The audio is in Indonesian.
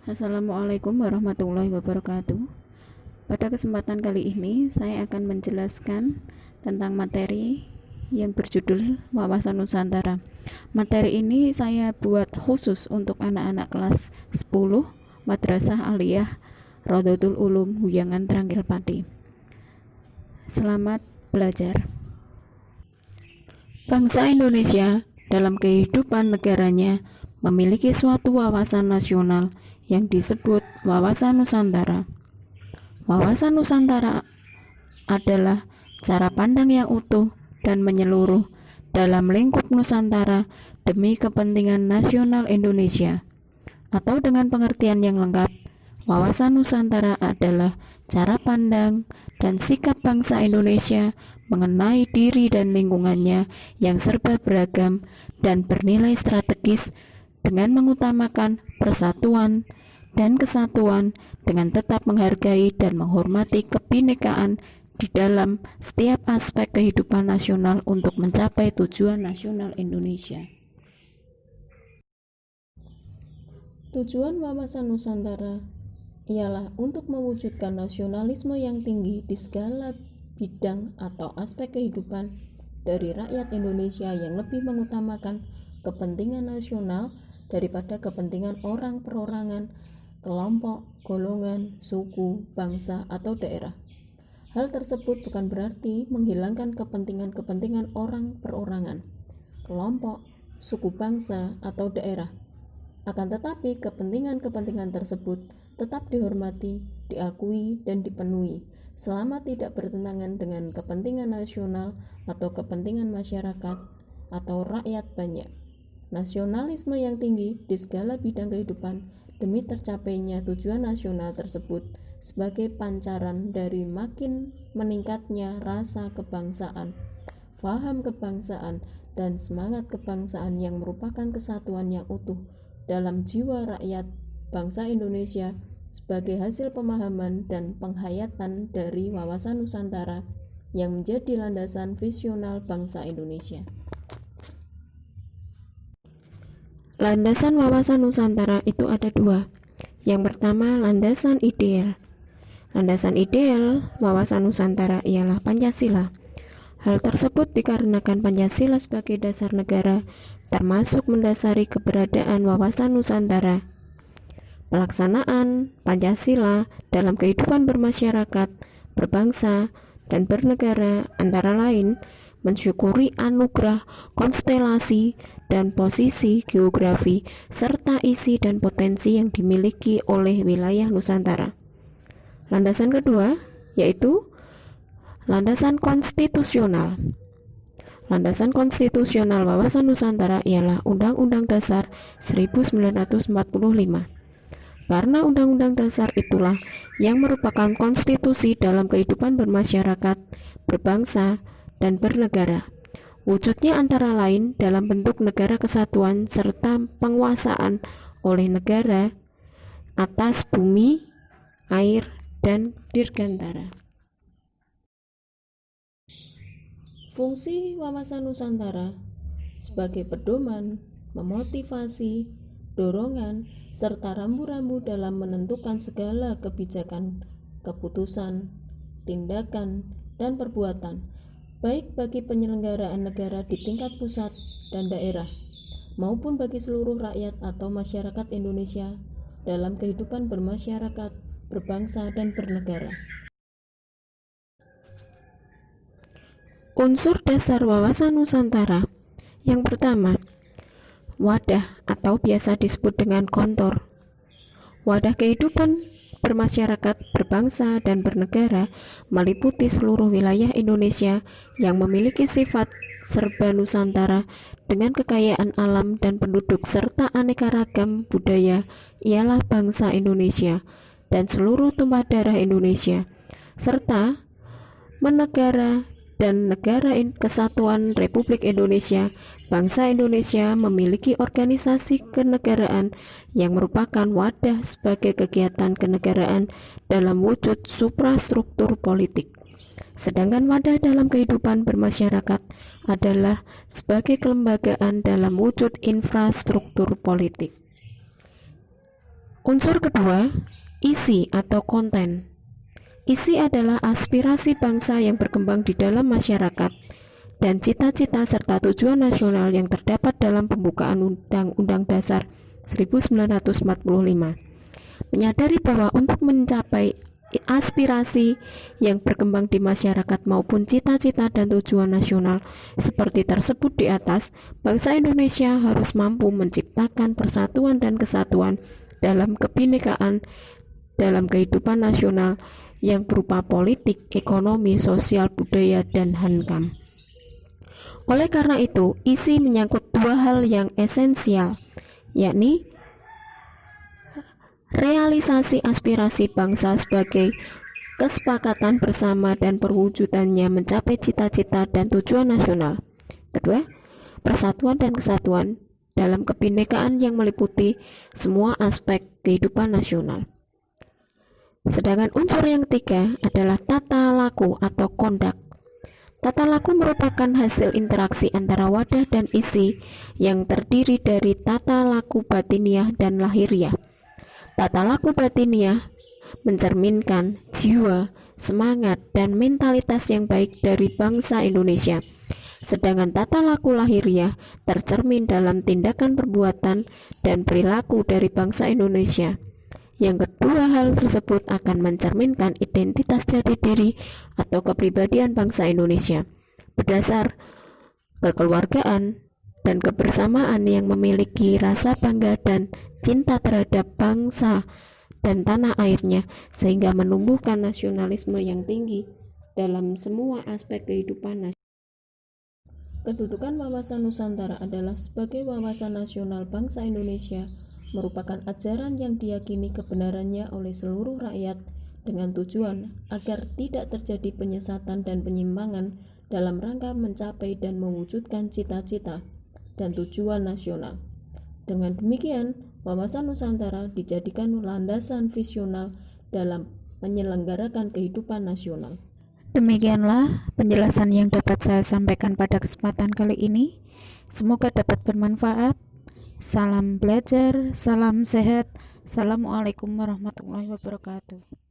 Assalamualaikum warahmatullahi wabarakatuh. Pada kesempatan kali ini, saya akan menjelaskan tentang materi yang berjudul Wawasan Nusantara. Materi ini saya buat khusus untuk anak-anak kelas 10 Madrasah Aliyah Rodotul Ulum Huyangan Trangkil Pati. Selamat belajar. Bangsa Indonesia dalam kehidupan negaranya memiliki suatu wawasan nasional yang disebut wawasan Nusantara. Wawasan Nusantara adalah cara pandang yang utuh dan menyeluruh dalam lingkup Nusantara demi kepentingan nasional Indonesia. Atau dengan pengertian yang lengkap, wawasan Nusantara adalah cara pandang dan sikap bangsa Indonesia mengenai diri dan lingkungannya yang serba beragam dan bernilai strategis dengan mengutamakan persatuan dan kesatuan dengan tetap menghargai dan menghormati kebinekaan di dalam setiap aspek kehidupan nasional untuk mencapai tujuan nasional Indonesia. Tujuan wawasan Nusantara ialah untuk mewujudkan nasionalisme yang tinggi di segala bidang atau aspek kehidupan dari rakyat Indonesia yang lebih mengutamakan kepentingan nasional daripada kepentingan orang perorangan, kelompok, golongan, suku, bangsa, atau daerah. Hal tersebut bukan berarti menghilangkan kepentingan-kepentingan orang perorangan, kelompok, suku bangsa, atau daerah. Akan tetapi kepentingan-kepentingan tersebut tetap dihormati, diakui, dan dipenuhi selama tidak bertentangan dengan kepentingan nasional atau kepentingan masyarakat atau rakyat banyak. Nasionalisme yang tinggi di segala bidang kehidupan demi tercapainya tujuan nasional tersebut sebagai pancaran dari makin meningkatnya rasa kebangsaan, faham kebangsaan, dan semangat kebangsaan yang merupakan kesatuan yang utuh dalam jiwa rakyat bangsa Indonesia sebagai hasil pemahaman dan penghayatan dari wawasan Nusantara yang menjadi landasan visional bangsa Indonesia. Landasan wawasan Nusantara itu ada dua. Yang pertama, landasan ideal. Landasan ideal wawasan Nusantara ialah Pancasila. Hal tersebut dikarenakan Pancasila sebagai dasar negara termasuk mendasari keberadaan wawasan Nusantara. Pelaksanaan Pancasila dalam kehidupan bermasyarakat, berbangsa, dan bernegara antara lain mensyukuri anugerah konstelasi dan posisi geografi serta isi dan potensi yang dimiliki oleh wilayah Nusantara. Landasan kedua yaitu landasan konstitusional. Landasan konstitusional wawasan Nusantara ialah Undang-Undang Dasar 1945. Karena Undang-Undang Dasar itulah yang merupakan konstitusi dalam kehidupan bermasyarakat, berbangsa, dan bernegara. Wujudnya antara lain dalam bentuk negara kesatuan serta penguasaan oleh negara atas bumi, air, dan dirgantara. Fungsi wawasan Nusantara sebagai pedoman, memotivasi, dorongan, serta rambu-rambu dalam menentukan segala kebijakan, keputusan, tindakan, dan perbuatan baik bagi penyelenggaraan negara di tingkat pusat dan daerah, maupun bagi seluruh rakyat atau masyarakat Indonesia dalam kehidupan bermasyarakat, berbangsa, dan bernegara. Unsur dasar wawasan Nusantara. Yang pertama, wadah atau biasa disebut dengan kontor. Wadah kehidupan bermasyarakat, berbangsa, dan bernegara meliputi seluruh wilayah Indonesia yang memiliki sifat serba Nusantara dengan kekayaan alam dan penduduk serta aneka ragam budaya ialah bangsa Indonesia dan seluruh tumpah darah Indonesia, serta menegara dan negara kesatuan Republik Indonesia. Bangsa Indonesia memiliki organisasi kenegaraan yang merupakan wadah sebagai kegiatan kenegaraan dalam wujud suprastruktur politik. Sedangkan wadah dalam kehidupan bermasyarakat adalah sebagai kelembagaan dalam wujud infrastruktur politik. Unsur kedua, isi atau konten. Isi adalah aspirasi bangsa yang berkembang di dalam masyarakat dan cita-cita serta tujuan nasional yang terdapat dalam pembukaan Undang-Undang Dasar 1945. Menyadari bahwa untuk mencapai aspirasi yang berkembang di masyarakat maupun cita-cita dan tujuan nasional seperti tersebut di atas, bangsa Indonesia harus mampu menciptakan persatuan dan kesatuan dalam kebinekaan dalam kehidupan nasional yang berupa politik, ekonomi, sosial, budaya, dan hankam. Oleh karena itu, isi menyangkut dua hal yang esensial, yakni realisasi aspirasi bangsa sebagai kesepakatan bersama dan perwujudannya mencapai cita-cita dan tujuan nasional. Kedua, persatuan dan kesatuan dalam kebinekaan yang meliputi semua aspek kehidupan nasional. Sedangkan unsur yang ketiga adalah tata laku atau kondak. Tata laku merupakan hasil interaksi antara wadah dan isi yang terdiri dari tata laku batiniah dan lahiriah. Tata laku batiniah mencerminkan jiwa, semangat, dan mentalitas yang baik dari bangsa Indonesia. Sedangkan tata laku lahiriah tercermin dalam tindakan perbuatan dan perilaku dari bangsa Indonesia. Yang kedua hal tersebut akan mencerminkan identitas jati diri atau kepribadian bangsa Indonesia berdasar kekeluargaan dan kebersamaan yang memiliki rasa bangga dan cinta terhadap bangsa dan tanah airnya, sehingga menumbuhkan nasionalisme yang tinggi dalam semua aspek kehidupan nasional. Kedudukan wawasan Nusantara adalah sebagai wawasan nasional bangsa Indonesia merupakan ajaran yang diyakini kebenarannya oleh seluruh rakyat dengan tujuan agar tidak terjadi penyesatan dan penyimpangan dalam rangka mencapai dan mewujudkan cita-cita dan tujuan nasional. Dengan demikian, wawasan Nusantara dijadikan landasan visional dalam menyelenggarakan kehidupan nasional. Demikianlah penjelasan yang dapat saya sampaikan pada kesempatan kali ini. Semoga dapat bermanfaat. Salam belajar, salam sehat. Assalamualaikum warahmatullahi wabarakatuh.